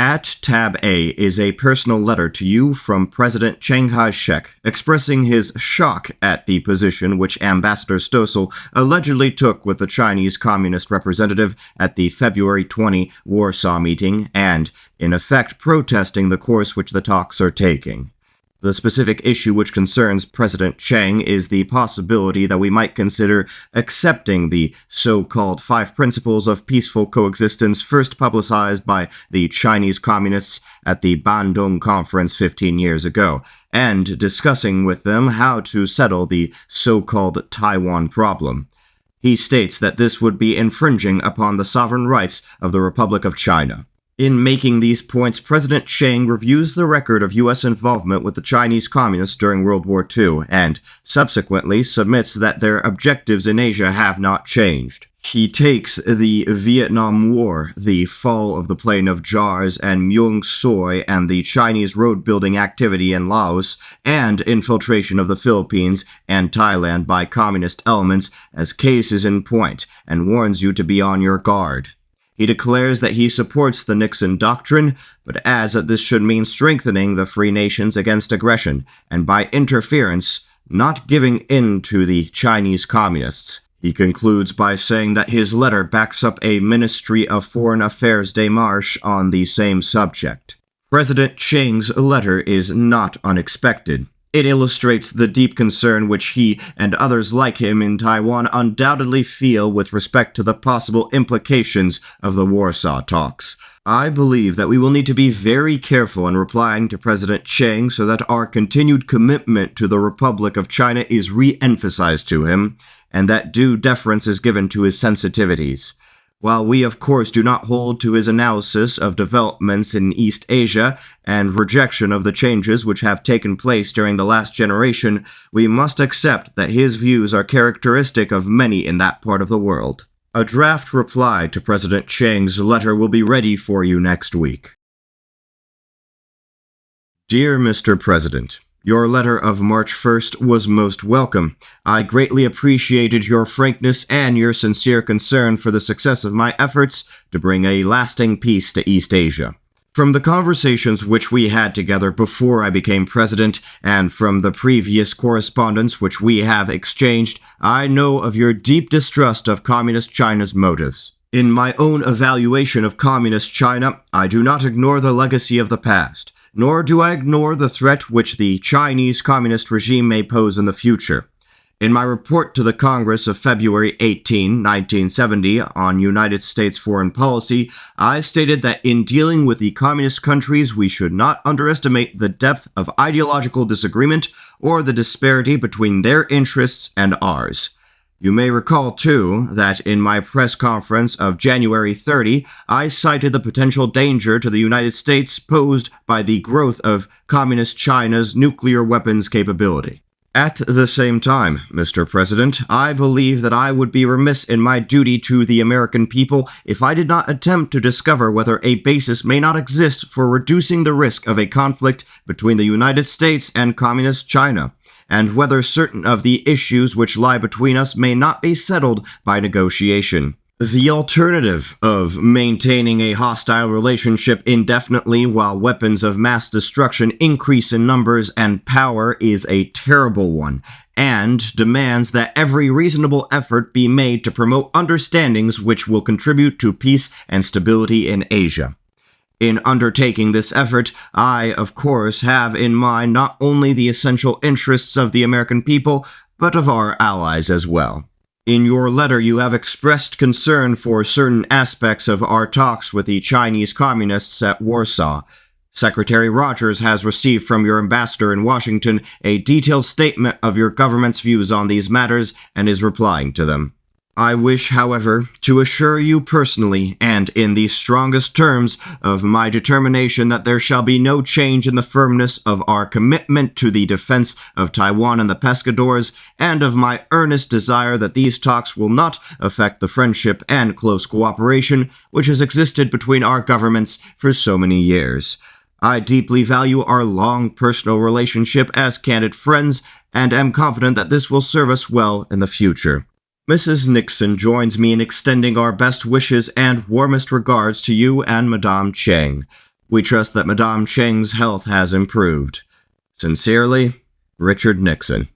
At tab A is a personal letter to you from President Chiang Kai-shek, expressing his shock at the position which Ambassador Stoessel allegedly took with the Chinese Communist representative at the February 20 Warsaw meeting and, in effect, protesting the course which the talks are taking. The specific issue which concerns President Chiang is the possibility that we might consider accepting the so-called 5 principles of peaceful coexistence first publicized by the Chinese Communists at the Bandung Conference 15 years ago, and discussing with them how to settle the so-called Taiwan problem. He states that this would be infringing upon the sovereign rights of the Republic of China. In making these points, President Chiang reviews the record of U.S. involvement with the Chinese Communists during World War II and subsequently submits that their objectives in Asia have not changed. He takes the Vietnam War, the fall of the Plain of Jars and Myung Soi, and the Chinese road-building activity in Laos, and infiltration of the Philippines and Thailand by communist elements as cases in point, and warns you to be on your guard. He declares that he supports the Nixon doctrine, but adds that this should mean strengthening the free nations against aggression, and by interference, not giving in to the Chinese Communists. He concludes by saying that his letter backs up a Ministry of Foreign Affairs démarche on the same subject. President Chiang's letter is not unexpected. It illustrates the deep concern which he and others like him in Taiwan undoubtedly feel with respect to the possible implications of the Warsaw talks. I believe that we will need to be very careful in replying to President Chiang so that our continued commitment to the Republic of China is re-emphasized to him, and that due deference is given to his sensitivities. While we, of course, do not hold to his analysis of developments in East Asia and rejection of the changes which have taken place during the last generation, we must accept that his views are characteristic of many in that part of the world. A draft reply to President Chiang's letter will be ready for you next week. Dear Mr. President, your letter of March 1st was most welcome. I greatly appreciated your frankness and your sincere concern for the success of my efforts to bring a lasting peace to East Asia. From the conversations which we had together before I became president, and from the previous correspondence which we have exchanged, I know of your deep distrust of Communist China's motives. In my own evaluation of Communist China, I do not ignore the legacy of the past, nor do I ignore the threat which the Chinese Communist regime may pose in the future. In my report to the Congress of February 18, 1970 on United States foreign policy, I stated that in dealing with the communist countries we should not underestimate the depth of ideological disagreement or the disparity between their interests and ours. You may recall, too, that in my press conference of January 30, I cited the potential danger to the United States posed by the growth of Communist China's nuclear weapons capability. At the same time, Mr. President, I believe that I would be remiss in my duty to the American people if I did not attempt to discover whether a basis may not exist for reducing the risk of a conflict between the United States and Communist China, and whether certain of the issues which lie between us may not be settled by negotiation. The alternative of maintaining a hostile relationship indefinitely while weapons of mass destruction increase in numbers and power is a terrible one, and demands that every reasonable effort be made to promote understandings which will contribute to peace and stability in Asia. In undertaking this effort, I, of course, have in mind not only the essential interests of the American people, but of our allies as well. In your letter, you have expressed concern for certain aspects of our talks with the Chinese Communists at Warsaw. Secretary Rogers has received from your ambassador in Washington a detailed statement of your government's views on these matters and is replying to them. I wish, however, to assure you personally, and in the strongest terms, of my determination that there shall be no change in the firmness of our commitment to the defense of Taiwan and the pescadores, and of my earnest desire that these talks will not affect the friendship and close cooperation which has existed between our governments for so many years. I deeply value our long personal relationship as candid friends, and am confident that this will serve us well in the future. Mrs. Nixon joins me in extending our best wishes and warmest regards to you and Madame Chiang. We trust that Madame Chiang's health has improved. Sincerely, Richard Nixon.